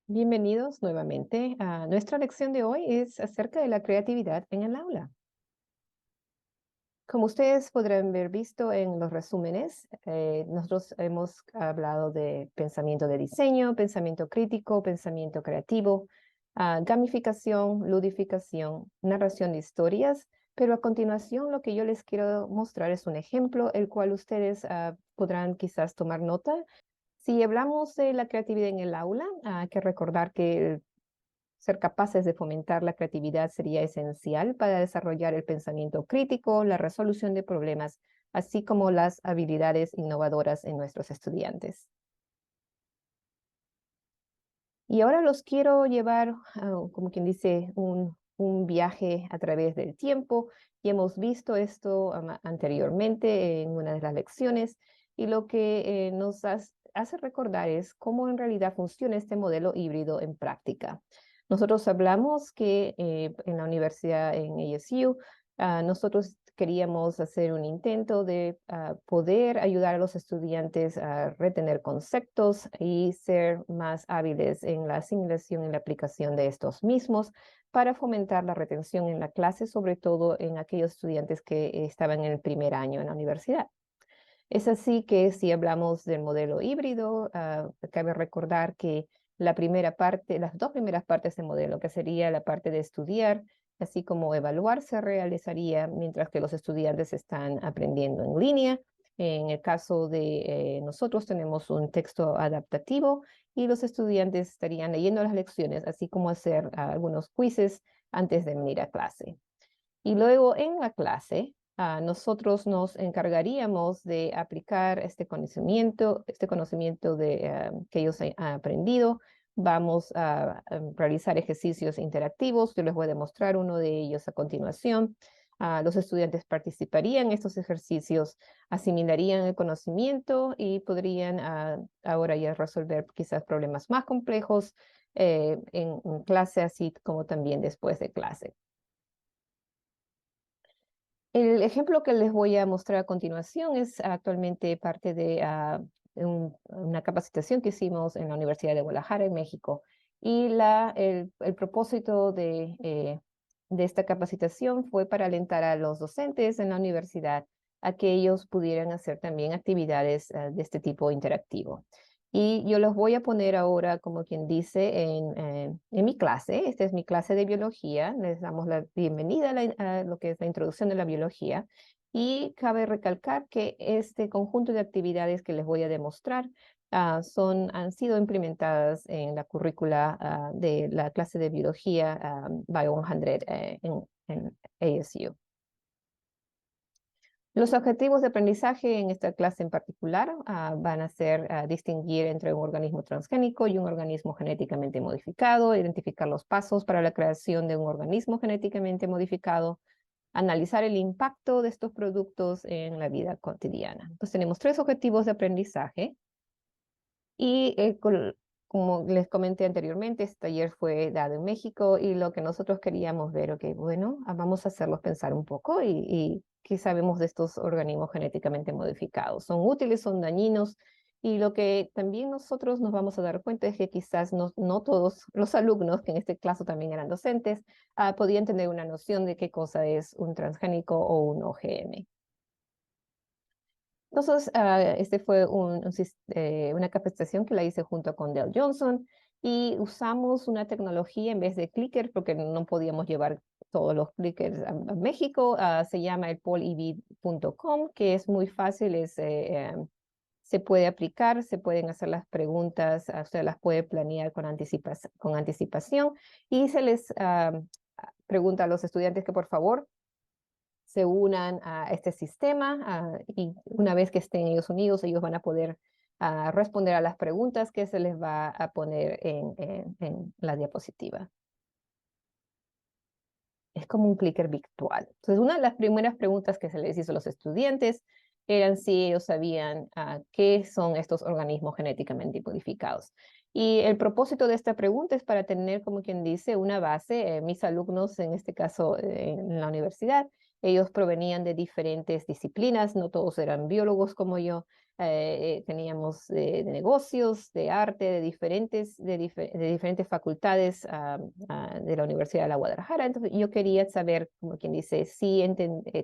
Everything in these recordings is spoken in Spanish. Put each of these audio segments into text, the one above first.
Bienvenidos nuevamente. Nuestra lección de hoy es acerca de la creatividad en el aula. Como ustedes podrán haber visto en los resúmenes, nosotros hemos hablado de pensamiento de diseño, pensamiento crítico, pensamiento creativo, gamificación, ludificación, narración de historias, pero a continuación lo que yo les quiero mostrar es un ejemplo, el cual ustedes podrán quizás tomar nota. Si hablamos de la creatividad en el aula, hay que recordar que ser capaces de fomentar la creatividad sería esencial para desarrollar el pensamiento crítico, la resolución de problemas, así como las habilidades innovadoras en nuestros estudiantes. Y ahora los quiero llevar, como quien dice, un viaje a través del tiempo. Y hemos visto esto anteriormente en una de las lecciones. Y lo que hace recordar es cómo en realidad funciona este modelo híbrido en práctica. Nosotros hablamos que en la universidad en ASU, nosotros queríamos hacer un intento de poder ayudar a los estudiantes a retener conceptos y ser más hábiles en la asimilación y la aplicación de estos mismos para fomentar la retención en la clase, sobre todo en aquellos estudiantes que estaban en el primer año en la universidad. Es así que si hablamos del modelo híbrido, cabe recordar que la primera parte, las dos primeras partes del modelo, que sería la parte de estudiar, así como evaluar, se realizaría mientras que los estudiantes están aprendiendo en línea. En el caso de nosotros tenemos un texto adaptativo y los estudiantes estarían leyendo las lecciones, así como hacer algunos quizzes antes de venir a clase. Y luego en la clase, nosotros nos encargaríamos de aplicar este conocimiento que ellos han aprendido. Vamos a realizar ejercicios interactivos. Yo les voy a demostrar uno de ellos a continuación. Los estudiantes participarían en estos ejercicios, asimilarían el conocimiento y podrían ahora ya resolver quizás problemas más complejos en clase, así como también después de clase. El ejemplo que les voy a mostrar a continuación es actualmente parte de una capacitación que hicimos en la Universidad de Guadalajara, en México. Y el propósito de esta capacitación fue para alentar a los docentes en la universidad a que ellos pudieran hacer también actividades de este tipo interactivo. Y yo los voy a poner ahora, como quien dice, en mi clase. Esta es mi clase de biología. Les damos la bienvenida a lo que es la introducción de la biología. Y cabe recalcar que este conjunto de actividades que les voy a demostrar han sido implementadas en la currícula de la clase de biología Bio 100 en ASU. Los objetivos de aprendizaje en esta clase en particular van a ser distinguir entre un organismo transgénico y un organismo genéticamente modificado, identificar los pasos para la creación de un organismo genéticamente modificado, analizar el impacto de estos productos en la vida cotidiana. Entonces tenemos 3 objetivos de aprendizaje y como les comenté anteriormente, este taller fue dado en México y lo que nosotros queríamos ver, ok, bueno, vamos a hacerlos pensar un poco y qué sabemos de estos organismos genéticamente modificados. ¿Son útiles, son dañinos? Y lo que también nosotros nos vamos a dar cuenta es que quizás no todos los alumnos, que en este caso también eran docentes, podían tener una noción de qué cosa es un transgénico o un OGM. Entonces, este fue una capacitación que la hice junto con Dale Johnson y usamos una tecnología en vez de clicker porque no podíamos llevar todos los clickers a México. Se llama el polev.com, que es muy fácil, se puede aplicar, se pueden hacer las preguntas, usted las puede planear con anticipación y se les pregunta a los estudiantes que por favor se unan a este sistema y una vez que estén ellos unidos, ellos van a poder responder a las preguntas que se les va a poner en la diapositiva. Es como un clicker virtual. Entonces, una de las primeras preguntas que se les hizo a los estudiantes eran si ellos sabían qué son estos organismos genéticamente modificados. Y el propósito de esta pregunta es para tener, como quien dice, una base. Mis alumnos, en este caso en la universidad, ellos provenían de diferentes disciplinas, no todos eran biólogos como yo, teníamos de negocios, de arte, de diferentes facultades de la Universidad de la Guadalajara. Entonces yo quería saber, como quien dice, si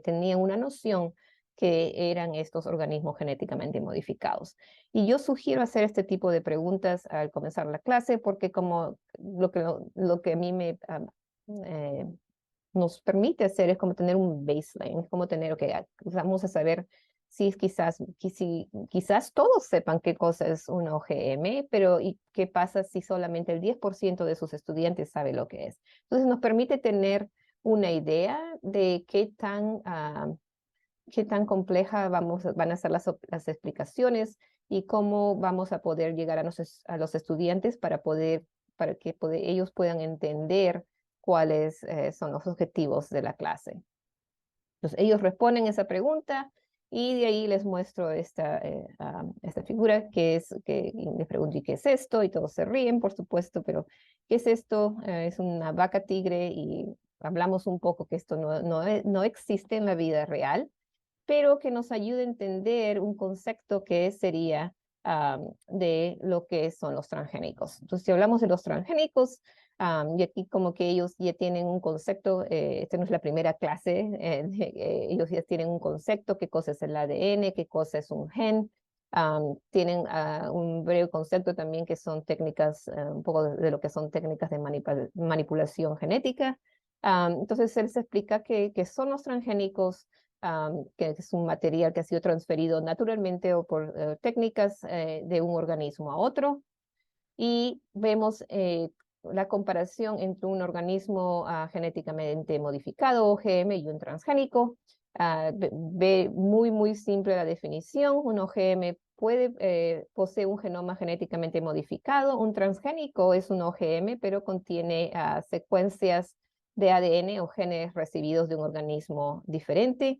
tenían una noción que eran estos organismos genéticamente modificados. Y yo sugiero hacer este tipo de preguntas al comenzar la clase porque como lo que a mí eh, nos permite hacer es como tener un baseline, es como tener, ok, vamos a saber si quizás todos sepan qué cosa es un OGM, pero ¿y qué pasa si solamente el 10% de sus estudiantes sabe lo que es? Entonces nos permite tener una idea de qué tan compleja van a ser las explicaciones y cómo vamos a poder llegar a los estudiantes para que ellos puedan entender cuáles son los objetivos de la clase. Entonces, ellos responden esa pregunta y de ahí les muestro esta figura y les pregunto, ¿y qué es esto? Y todos se ríen, por supuesto, pero ¿qué es esto? Es una vaca tigre y hablamos un poco que esto no existe en la vida real, pero que nos ayude a entender un concepto que sería de lo que son los transgénicos. Entonces, si hablamos de los transgénicos, y aquí como que ellos ya tienen un concepto, esta no es la primera clase, ellos ya tienen un concepto, qué cosa es el ADN, qué cosa es un gen, tienen un breve concepto también que son técnicas, un poco de lo que son técnicas de manipulación genética. Entonces, él se explica qué son los transgénicos, que es un material que ha sido transferido naturalmente o por técnicas de un organismo a otro. Y vemos la comparación entre un organismo genéticamente modificado, OGM, y un transgénico. Ve muy simple la definición. Un OGM posee un genoma genéticamente modificado. Un transgénico es un OGM, pero contiene secuencias de ADN o genes recibidos de un organismo diferente.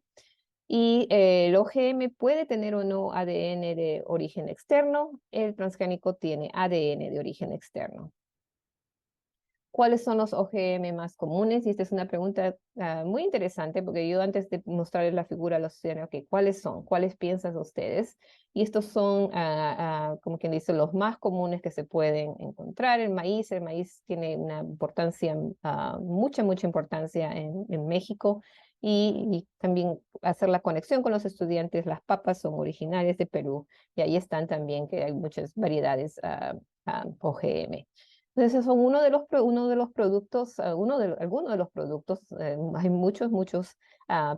Y el OGM puede tener o no ADN de origen externo. El transgénico tiene ADN de origen externo. ¿Cuáles son los OGM más comunes? Y esta es una pregunta muy interesante porque yo antes de mostrarles la figura los decía, ok, ¿cuáles son? ¿Cuáles piensan ustedes? Y estos son, como quien dice, los más comunes que se pueden encontrar. El maíz tiene una importancia, mucha importancia en México. Y también hacer la conexión con los estudiantes, las papas son originarias de Perú y ahí están también que hay muchas variedades OGM. Entonces, esos son uno de los productos, algunos de los productos, hay muchos,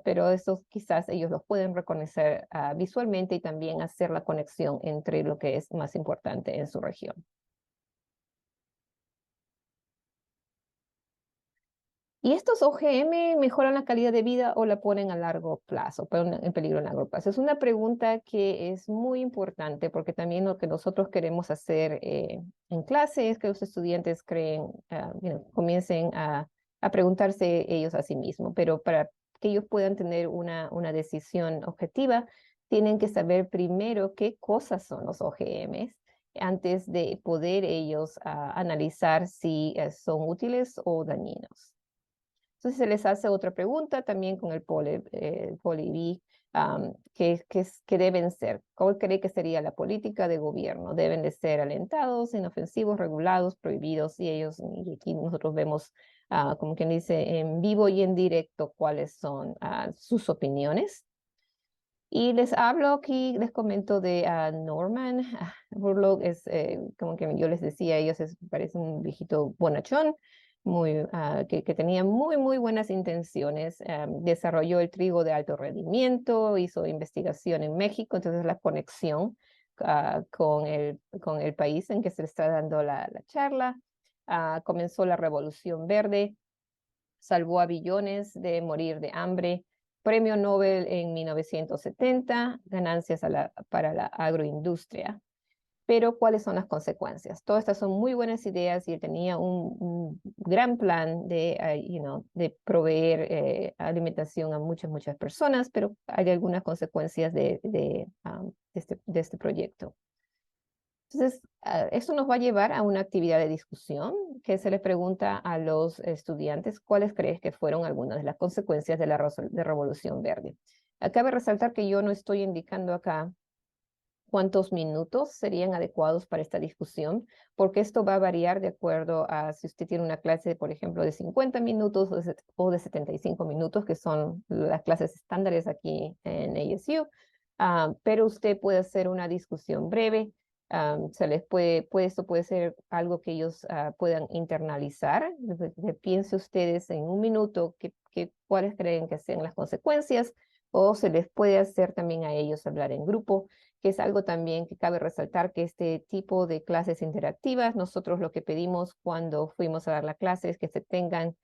pero esos quizás ellos los pueden reconocer visualmente y también hacer la conexión entre lo que es más importante en su región. ¿Y estos OGM mejoran la calidad de vida o la ponen a largo plazo, ponen en peligro a largo plazo? Es una pregunta que es muy importante porque también lo que nosotros queremos hacer en clase es que los estudiantes comiencen a preguntarse ellos a sí mismos, pero para que ellos puedan tener una decisión objetiva, tienen que saber primero qué cosas son los OGMs antes de poder ellos analizar si son útiles o dañinos. Entonces se les hace otra pregunta también con el POLI-B, ¿qué deben ser? ¿Cuál cree que sería la política de gobierno? ¿Deben de ser alentados, inofensivos, regulados, prohibidos? Y aquí nosotros vemos, como quien dice, en vivo y en directo cuáles son sus opiniones. Y les hablo aquí, les comento de Norman Borlaug, es como que yo les decía, parece un viejito bonachón, que tenía muy buenas intenciones. Desarrolló el trigo de alto rendimiento, hizo investigación en México, entonces la conexión con el país en que se le está dando la charla. Comenzó la Revolución Verde, salvó a billones de morir de hambre. Premio Nobel en 1970, ganancias para la agroindustria. Pero, ¿cuáles son las consecuencias? Todas estas son muy buenas ideas y él tenía un gran plan de proveer alimentación a muchas personas, pero hay algunas consecuencias de este proyecto. Entonces, esto nos va a llevar a una actividad de discusión que se les pregunta a los estudiantes cuáles crees que fueron algunas de las consecuencias de la Revolución Verde. Cabe resaltar que yo no estoy indicando acá cuántos minutos serían adecuados para esta discusión, porque esto va a variar de acuerdo a si usted tiene una clase, por ejemplo, de 50 minutos o de 75 minutos, que son las clases estándares aquí en ASU. Pero usted puede hacer una discusión breve. Se les esto puede ser algo que ellos puedan internalizar. Piense ustedes en un minuto cuáles creen que sean las consecuencias, o se les puede hacer también a ellos hablar en grupo, que es algo también que cabe resaltar, que este tipo de clases interactivas, nosotros lo que pedimos cuando fuimos a dar la clase es que se tengan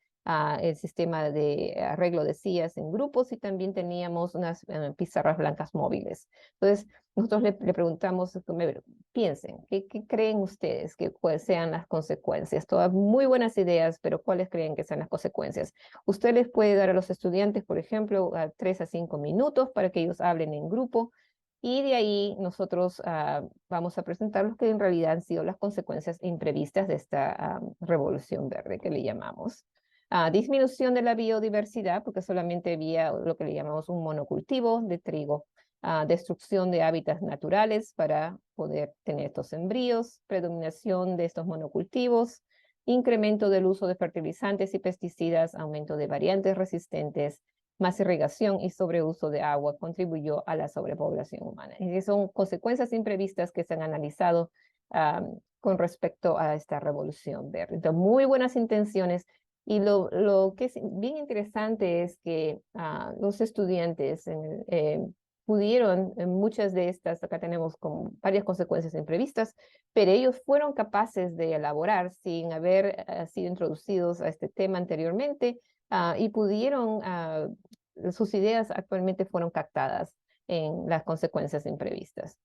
el sistema de arreglo de sillas en grupos, y también teníamos unas pizarras blancas móviles. Entonces, nosotros le preguntamos, piensen, ¿qué creen ustedes que sean las consecuencias? Todas muy buenas ideas, pero ¿cuáles creen que sean las consecuencias? Usted les puede dar a los estudiantes, por ejemplo, 3 a 5 minutos para que ellos hablen en grupo, y de ahí nosotros vamos a presentar lo que en realidad han sido las consecuencias imprevistas de esta revolución verde que le llamamos. Disminución de la biodiversidad, porque solamente había lo que le llamamos un monocultivo de trigo. Destrucción de hábitats naturales para poder tener estos embrios, predominación de estos monocultivos, incremento del uso de fertilizantes y pesticidas, aumento de variantes resistentes, más irrigación y sobreuso de agua contribuyó a la sobrepoblación humana. Y son consecuencias imprevistas que se han analizado con respecto a esta revolución verde. Entonces, muy buenas intenciones. Y lo que es bien interesante es que los estudiantes pudieron, en muchas de estas, acá tenemos como varias consecuencias imprevistas, pero ellos fueron capaces de elaborar sin haber sido introducidos a este tema anteriormente, y pudieron, sus ideas actualmente fueron captadas en las consecuencias imprevistas.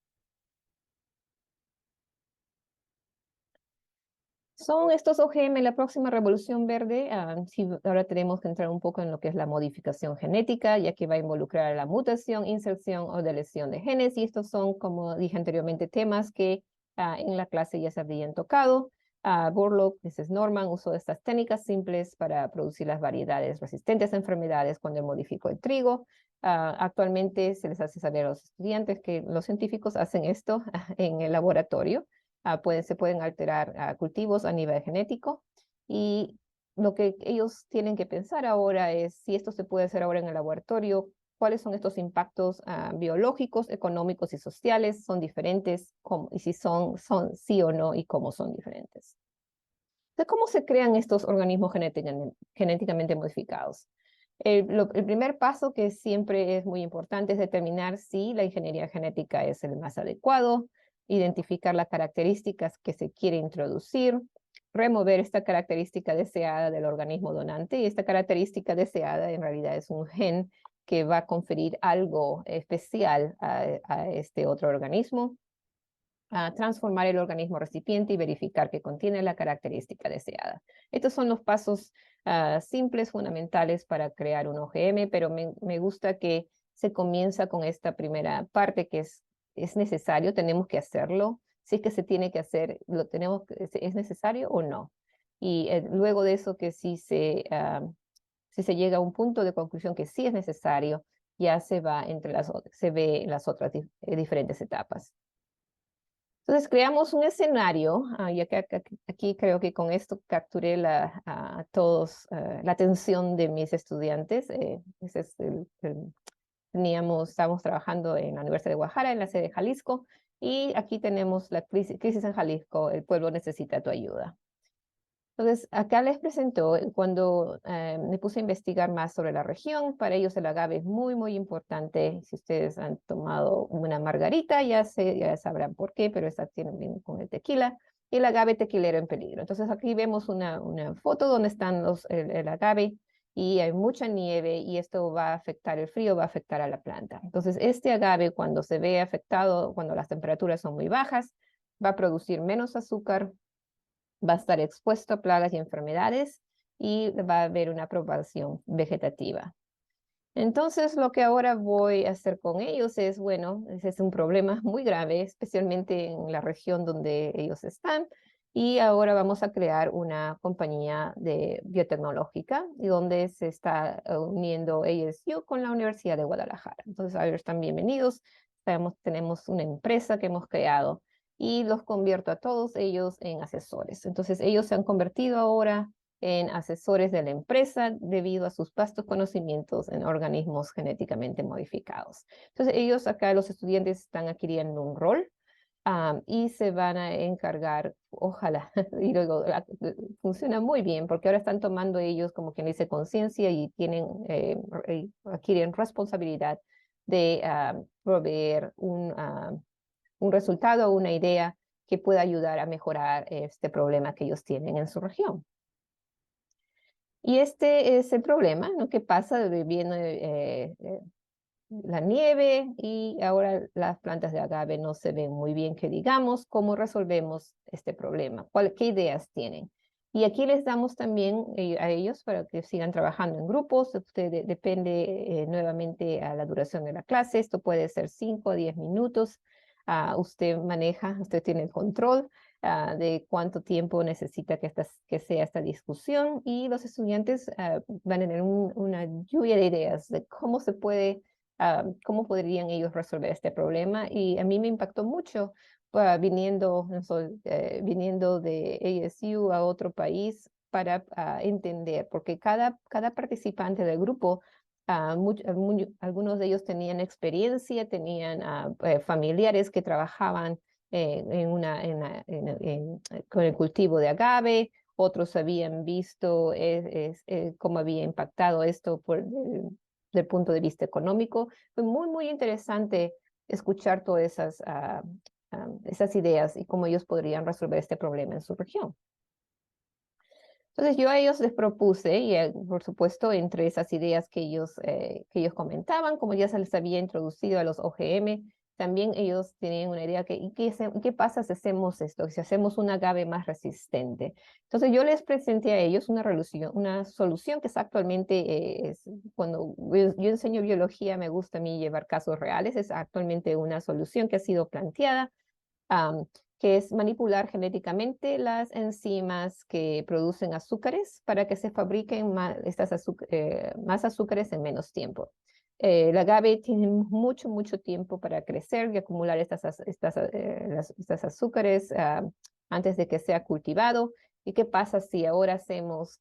Son estos OGM, la próxima revolución verde. Sí, ahora tenemos que entrar un poco en lo que es la modificación genética, ya que va a involucrar la mutación, inserción o deleción de genes. Y estos son, como dije anteriormente, temas que en la clase ya se habían tocado. Borlaug, ese es Norman, usó estas técnicas simples para producir las variedades resistentes a enfermedades cuando él modificó el trigo. Actualmente se les hace saber a los estudiantes que los científicos hacen esto en el laboratorio. Se pueden alterar cultivos a nivel genético, y lo que ellos tienen que pensar ahora es si esto se puede hacer ahora en el laboratorio, cuáles son estos impactos biológicos, económicos y sociales, son diferentes, y si son sí o no, y cómo son diferentes. Entonces, ¿cómo se crean estos organismos genéticamente modificados? El primer paso, que siempre es muy importante, es determinar si la ingeniería genética es el más adecuado, identificar las características que se quiere introducir, remover esta característica deseada del organismo donante, y esta característica deseada en realidad es un gen que va a conferir algo especial a este otro organismo. Transformar el organismo recipiente y verificar que contiene la característica deseada. Estos son los pasos simples, fundamentales para crear un OGM, pero me gusta que se comienza con esta primera parte, que es necesario, tenemos que hacerlo. Si es que se tiene que hacer, es necesario o no. Y luego de eso, que si se llega a un punto de conclusión que sí es necesario, ya se ve en las otras diferentes etapas. Entonces creamos un escenario, ya que aquí creo que con esto capturé a todos la atención de mis estudiantes. Ese es estábamos trabajando en la Universidad de Guadalajara, en la sede de Jalisco, y aquí tenemos la crisis en Jalisco, el pueblo necesita tu ayuda. Entonces, acá les presento, cuando me puse a investigar más sobre la región, para ellos el agave es muy, muy importante. Si ustedes han tomado una margarita, ya sabrán por qué, pero esta tiene bien con el tequila, y el agave tequilero en peligro. Entonces, aquí vemos una foto donde están el agave, y hay mucha nieve, y esto va a afectar el frío, va a afectar a la planta. Entonces, este agave, cuando se ve afectado, cuando las temperaturas son muy bajas, va a producir menos azúcar, va a estar expuesto a plagas y enfermedades, y va a haber una propagación vegetativa. Entonces, lo que ahora voy a hacer con ellos es, bueno, ese es un problema muy grave, especialmente en la región donde ellos están, y ahora vamos a crear una compañía de biotecnológica, y donde se está uniendo ASU con la Universidad de Guadalajara. Entonces, a ellos están bienvenidos. tenemos una empresa que hemos creado y los convierto a todos ellos en asesores. Entonces ellos se han convertido ahora en asesores de la empresa debido a sus vastos conocimientos en organismos genéticamente modificados. Entonces ellos acá, los estudiantes, están adquiriendo un rol y se van a encargar, ojalá, y luego funciona muy bien, porque ahora están tomando ellos, como quien dice, conciencia y tienen, adquieren responsabilidad de proveer un resultado o una idea que pueda ayudar a mejorar este problema que ellos tienen en su región. Y este es el problema, ¿no? Que pasa viene la nieve y ahora las plantas de agave no se ven muy bien, que digamos. ¿Cómo resolvemos este problema? ¿Qué ideas tienen? Y aquí les damos también a ellos para que sigan trabajando en grupos. Usted depende nuevamente a la duración de la clase. Esto puede ser 5 a 10 minutos. Usted maneja, usted tiene el control de cuánto tiempo necesita que sea esta discusión, y los estudiantes van a tener una lluvia de ideas de cómo se puede cómo podrían ellos resolver este problema. Y a mí me impactó mucho viniendo de ASU a otro país para entender, porque cada participante del grupo, algunos de ellos tenían experiencia, tenían familiares que trabajaban con el cultivo de agave. Otros habían visto cómo había impactado esto del punto de vista económico. Fue muy, muy interesante escuchar todas esas ideas y cómo ellos podrían resolver este problema en su región. Entonces yo a ellos les propuse, y por supuesto entre esas ideas que ellos comentaban, como ya se les había introducido a los OGM, también ellos tenían una idea ¿qué pasa si hacemos esto? Si hacemos un agave más resistente. Entonces yo les presenté a ellos una solución que es actualmente, cuando yo enseño biología, me gusta a mí llevar casos reales. Es actualmente una solución que ha sido planteada, que es manipular genéticamente las enzimas que producen azúcares para que se fabriquen más azúcares en menos tiempo. El agave tiene mucho, mucho tiempo para crecer y acumular estas azúcares antes de que sea cultivado. ¿Y qué pasa si ahora hacemos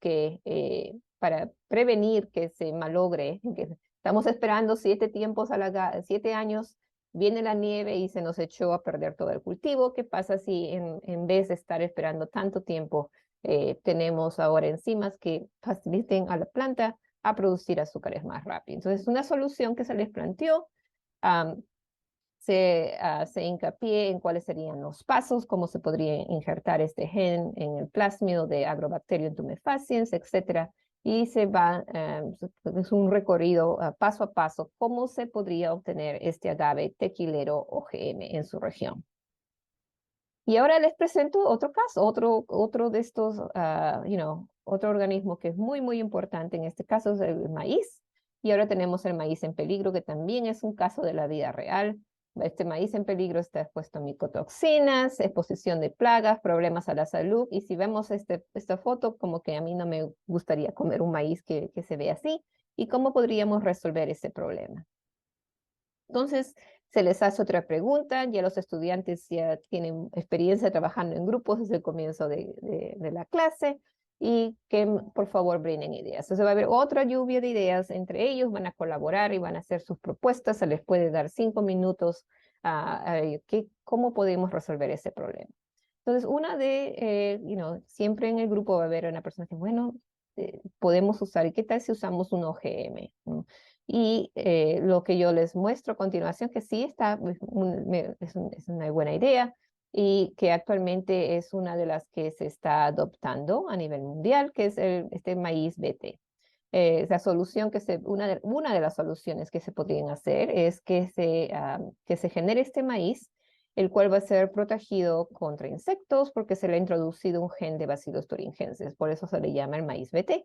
para prevenir que se malogre, que estamos esperando 7 años, viene la nieve y se nos echó a perder todo el cultivo? ¿Qué pasa si en vez de estar esperando tanto tiempo, tenemos ahora enzimas que faciliten a la planta a producir azúcares más rápido? Entonces, una solución que se les planteó, se hincapié en cuáles serían los pasos, cómo se podría injertar este gen en el plásmido de Agrobacterium tumefaciens, etcétera. Y es un recorrido paso a paso, cómo se podría obtener este agave tequilero OGM en su región. Y ahora les presento otro caso, otro de estos, otro organismo que es muy, muy importante. En este caso es el maíz. Y ahora tenemos el maíz en peligro, que también es un caso de la vida real. Este maíz en peligro está expuesto a micotoxinas, exposición de plagas, problemas a la salud. Y si vemos esta foto, como que a mí no me gustaría comer un maíz que se ve así. ¿Y cómo podríamos resolver ese problema? Entonces, se les hace otra pregunta. Ya los estudiantes ya tienen experiencia trabajando en grupos desde el comienzo de la clase, y que por favor brinden ideas. Entonces va a haber otra lluvia de ideas entre ellos, van a colaborar y van a hacer sus propuestas. Se les puede dar 5 minutos cómo podemos resolver ese problema. Entonces, siempre en el grupo va a haber una persona que, bueno, podemos usar, ¿y qué tal si usamos un OGM? ¿No? Y lo que yo les muestro a continuación, que sí es una buena idea, y que actualmente es una de las que se está adoptando a nivel mundial, que es este maíz BT. La solución una de las soluciones que se podrían hacer es que se genere este maíz, el cual va a ser protegido contra insectos porque se le ha introducido un gen de Bacillus thuringiensis. Por eso se le llama el maíz BT.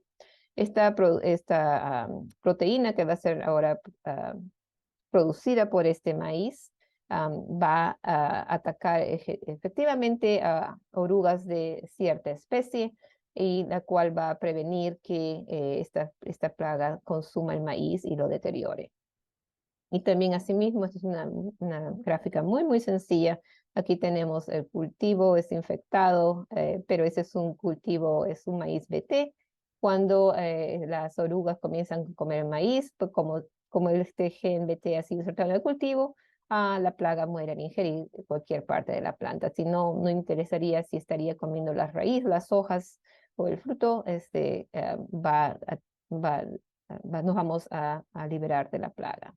Esta proteína que va a ser ahora producida por este maíz va a atacar efectivamente a orugas de cierta especie, y la cual va a prevenir que esta plaga consuma el maíz y lo deteriore. Y también asimismo, esta es una gráfica muy, muy sencilla. Aquí tenemos el cultivo, es infectado, pero ese es un cultivo, es un maíz BT. Cuando las orugas comienzan a comer maíz, pues como este gen BT ha sido insertado en el cultivo, la plaga muere al ingerir cualquier parte de la planta. Si no, no interesaría si estaría comiendo las raíces, las hojas o el fruto, nos vamos a liberar de la plaga.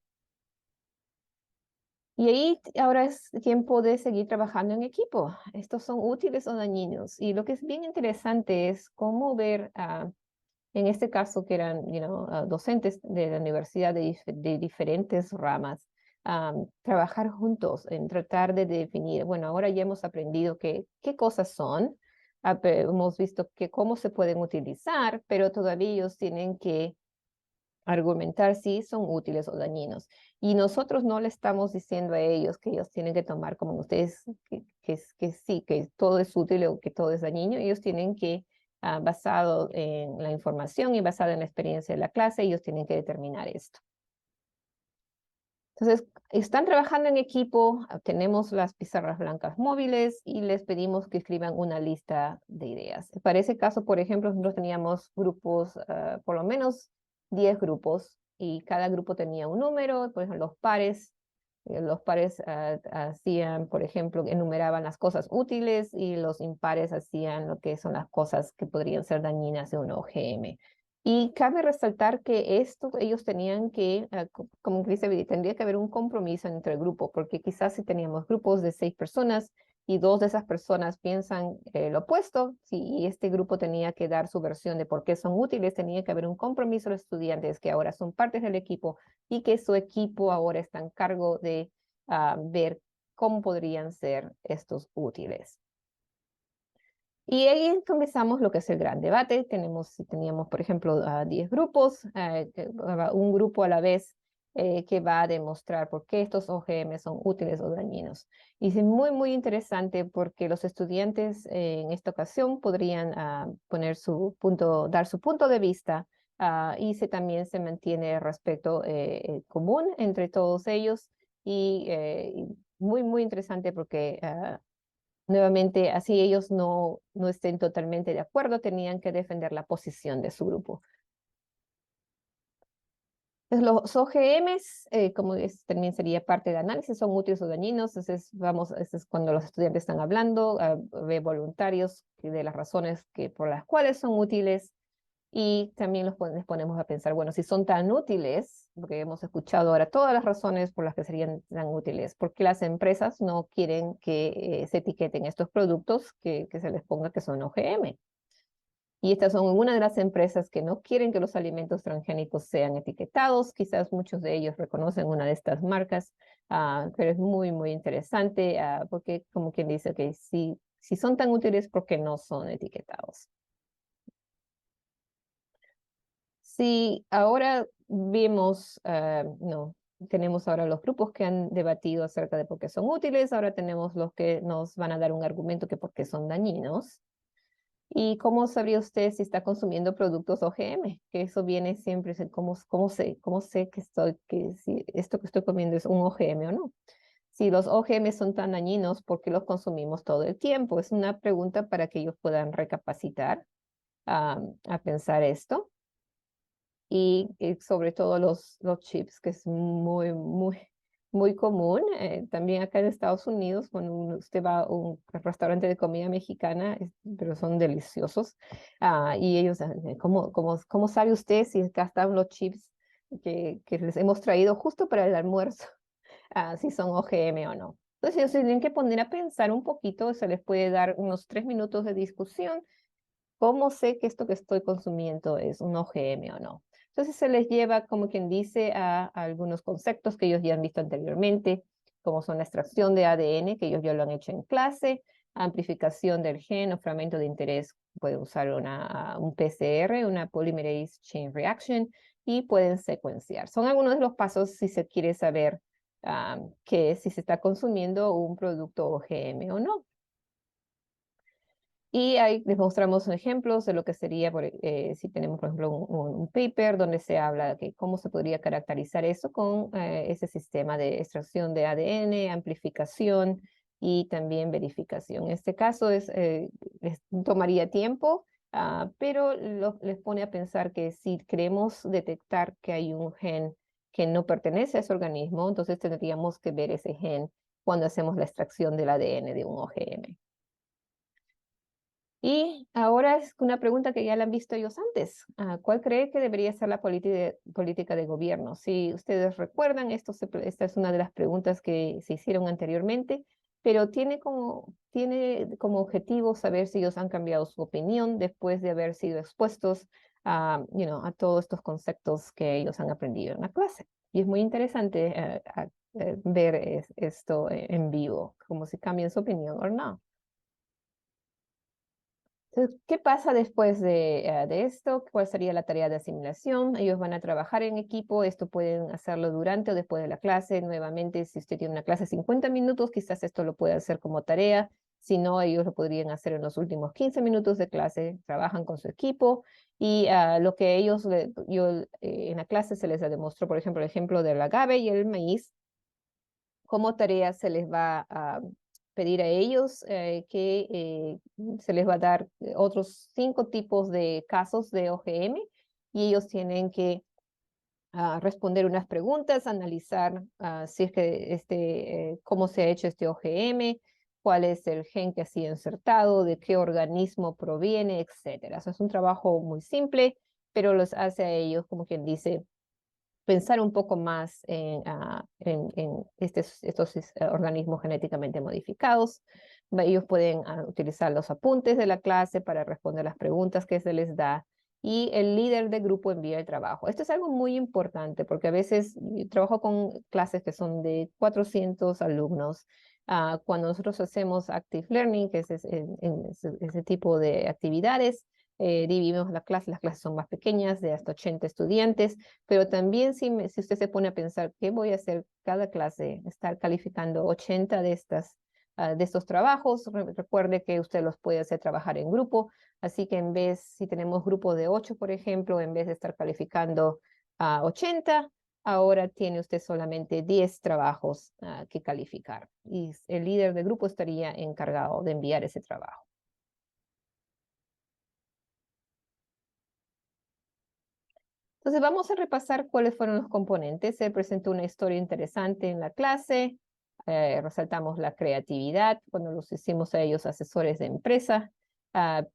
Y ahí ahora es tiempo de seguir trabajando en equipo. Estos son útiles o dañinos. Y lo que es bien interesante es cómo ver, en este caso que eran docentes de la universidad de diferentes ramas, trabajar juntos en tratar de definir, bueno, ahora ya hemos aprendido qué cosas son, hemos visto cómo se pueden utilizar, pero todavía ellos tienen que argumentar si son útiles o dañinos. Y nosotros no le estamos diciendo a ellos que ellos tienen que tomar como ustedes, que sí, que todo es útil o que todo es dañino. Ellos tienen que, basado en la información y basado en la experiencia de la clase, ellos tienen que determinar esto. Entonces, están trabajando en equipo, tenemos las pizarras blancas móviles y les pedimos que escriban una lista de ideas. Para ese caso, por ejemplo, nosotros teníamos grupos, por lo menos 10 grupos, y cada grupo tenía un número, por ejemplo, los pares hacían, por ejemplo, enumeraban las cosas útiles y los impares hacían lo que son las cosas que podrían ser dañinas de un OGM. Y cabe resaltar que esto ellos tenían que, como dice Vidi, tendría que haber un compromiso entre el grupo, porque quizás si teníamos grupos de 6 personas y 2 de esas personas piensan lo opuesto, si este grupo tenía que dar su versión de por qué son útiles, tenía que haber un compromiso de los estudiantes que ahora son partes del equipo y que su equipo ahora está en cargo de ver cómo podrían ser estos útiles. Y ahí comenzamos lo que es el gran debate. Teníamos, por ejemplo, 10 grupos, un grupo a la vez que va a demostrar por qué estos OGM son útiles o dañinos. Y es muy, muy interesante porque los estudiantes en esta ocasión podrían dar su punto de vista y también se mantiene el respeto común entre todos ellos. Y muy, muy interesante porque nuevamente, así ellos no estén totalmente de acuerdo, tenían que defender la posición de su grupo. Pues los OGMs, como también sería parte de análisis, son útiles o dañinos. Entonces, es cuando los estudiantes están hablando, de voluntarios, de las razones por las cuales son útiles. Y también les ponemos a pensar, bueno, si son tan útiles, porque hemos escuchado ahora todas las razones por las que serían tan útiles, porque las empresas no quieren que se etiqueten estos productos, que se les ponga que son OGM. Y estas son una de las empresas que no quieren que los alimentos transgénicos sean etiquetados. Quizás muchos de ellos reconocen una de estas marcas, pero es muy, muy interesante, porque como quien dice que si son tan útiles, ¿por qué no son etiquetados? Sí, ahora vimos, no, tenemos ahora los grupos que han debatido acerca de por qué son útiles, ahora tenemos los que nos van a dar un argumento que por qué son dañinos. ¿Y cómo sabría usted si está consumiendo productos OGM? Que eso viene siempre, cómo sé que si esto que estoy comiendo es un OGM o no? Si los OGM son tan dañinos, ¿por qué los consumimos todo el tiempo? Es una pregunta para que ellos puedan recapacitar a pensar esto y sobre todo los chips, que es muy, muy, muy común. También acá en Estados Unidos, cuando usted va a un restaurante de comida mexicana, pero son deliciosos. Y ellos, ¿cómo sabe usted si acá están los chips que les hemos traído justo para el almuerzo, si son OGM o no? Entonces ellos se tienen que poner a pensar un poquito, se les puede dar unos 3 minutos de discusión. ¿Cómo sé que esto que estoy consumiendo es un OGM o no? Entonces se les lleva, como quien dice, a algunos conceptos que ellos ya han visto anteriormente, como son la extracción de ADN, que ellos ya lo han hecho en clase, amplificación del gen o fragmento de interés, pueden usar un PCR, una Polymerase Chain Reaction, y pueden secuenciar. Son algunos de los pasos si se quiere saber si se está consumiendo un producto OGM o no. Y ahí les mostramos ejemplos de lo que sería, si tenemos, por ejemplo, un paper donde se habla de cómo se podría caracterizar eso con ese sistema de extracción de ADN, amplificación y también verificación. En este caso les tomaría tiempo, pero les pone a pensar que si queremos detectar que hay un gen que no pertenece a ese organismo, entonces tendríamos que ver ese gen cuando hacemos la extracción del ADN de un OGM. Y ahora es una pregunta que ya la han visto ellos antes. ¿Cuál cree que debería ser la política de gobierno? Si ustedes recuerdan, esta es una de las preguntas que se hicieron anteriormente, pero tiene como objetivo saber si ellos han cambiado su opinión después de haber sido expuestos a todos estos conceptos que ellos han aprendido en la clase. Y es muy interesante ver esto en vivo, como si cambian su opinión o no. Entonces, ¿qué pasa después de esto? ¿Cuál sería la tarea de asimilación? Ellos van a trabajar en equipo, esto pueden hacerlo durante o después de la clase. Nuevamente, si usted tiene una clase de 50 minutos, quizás esto lo puede hacer como tarea. Si no, ellos lo podrían hacer en los últimos 15 minutos de clase, trabajan con su equipo y lo que en la clase se les demostró, por ejemplo, el ejemplo del agave y el maíz, como tarea se les va a pedir a ellos que se les va a dar otros 5 tipos de casos de OGM y ellos tienen que responder unas preguntas, analizar si es que cómo se ha hecho este OGM, cuál es el gen que ha sido insertado, de qué organismo proviene, etcétera. Eso es un trabajo muy simple, pero los hace a ellos, como quien dice, pensar un poco más en estos organismos genéticamente modificados. Ellos pueden utilizar los apuntes de la clase para responder las preguntas que se les da y el líder de grupo envía el trabajo. Esto es algo muy importante porque a veces yo trabajo con clases que son de 400 alumnos. Cuando nosotros hacemos Active Learning, que es ese tipo de actividades, dividimos las clases son más pequeñas, de hasta 80 estudiantes, pero también si usted se pone a pensar, ¿qué voy a hacer cada clase? Estar calificando 80 de estos trabajos. Recuerde que usted los puede hacer trabajar en grupo, así que si tenemos grupo de 8, por ejemplo, en vez de estar calificando a 80, ahora tiene usted solamente 10 trabajos que calificar y el líder de grupo estaría encargado de enviar ese trabajo. Entonces vamos a repasar cuáles fueron los componentes. Se presentó una historia interesante en la clase, resaltamos la creatividad cuando los hicimos a ellos asesores de empresa.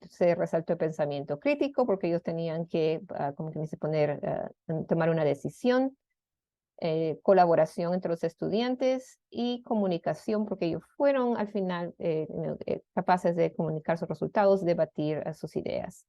Se resaltó el pensamiento crítico porque ellos tenían que, como que dice, tomar una decisión, colaboración entre los estudiantes y comunicación porque ellos fueron al final capaces de comunicar sus resultados, debatir sus ideas.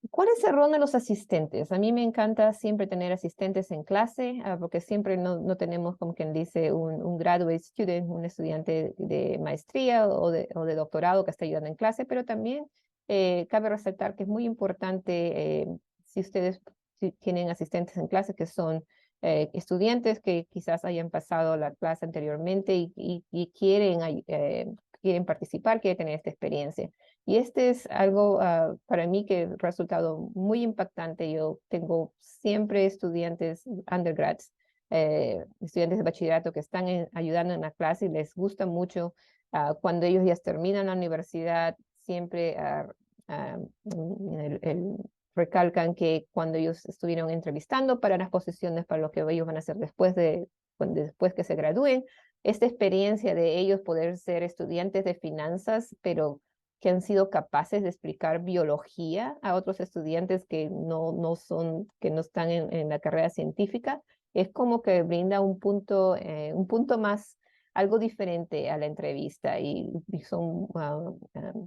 ¿Cuál es el rol de los asistentes? A mí me encanta siempre tener asistentes en clase, porque siempre no tenemos, como quien dice, un graduate student, un estudiante de maestría o de doctorado que está ayudando en clase, pero también cabe resaltar que es muy importante si ustedes tienen asistentes en clase que son estudiantes que quizás hayan pasado la clase anteriormente y quieren participar, quieren tener esta experiencia. Y este es algo para mí que ha resultado muy impactante. Yo tengo siempre estudiantes undergrads, estudiantes de bachillerato que están ayudando en la clase y les gusta mucho cuando ellos ya terminan la universidad, siempre ah, recalcan que cuando ellos estuvieron entrevistando para las posiciones, para lo que ellos van a hacer después que se gradúen, esta experiencia de ellos poder ser estudiantes de finanzas, pero que han sido capaces de explicar biología a otros estudiantes que que no están en la carrera científica, es como que brinda un punto más, algo diferente a la entrevista y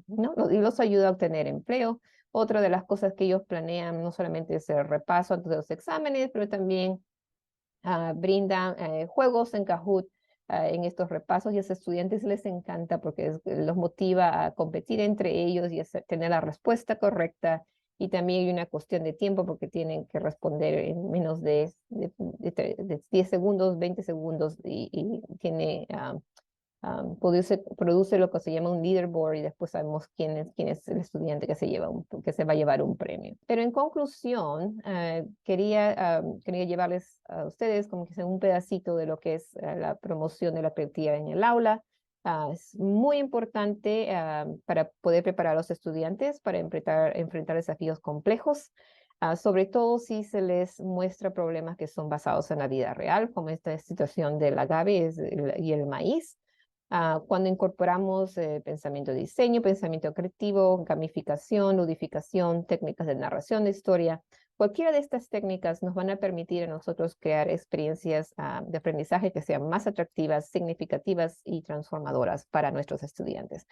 los ayuda a obtener empleo. Otra de las cosas que ellos planean no solamente es el repaso de los exámenes, pero también brindan juegos en Kahoot en estos repasos y a los estudiantes les encanta porque los motiva a competir entre ellos y tener la respuesta correcta. Y también hay una cuestión de tiempo porque tienen que responder en menos de 10 segundos, 20 segundos y tiene produce lo que se llama un leaderboard y después sabemos quién es el estudiante que se va a llevar un premio. Pero en conclusión, quería llevarles a ustedes como que sea un pedacito de lo que es la promoción de la creatividad en el aula. Es muy importante para poder preparar a los estudiantes para enfrentar desafíos complejos. Sobre todo si se les muestra problemas que son basados en la vida real, como esta situación del agave y el maíz. Cuando incorporamos pensamiento de diseño, pensamiento creativo, gamificación, ludificación, técnicas de narración de historia, cualquiera de estas técnicas nos van a permitir a nosotros crear experiencias de aprendizaje que sean más atractivas, significativas y transformadoras para nuestros estudiantes.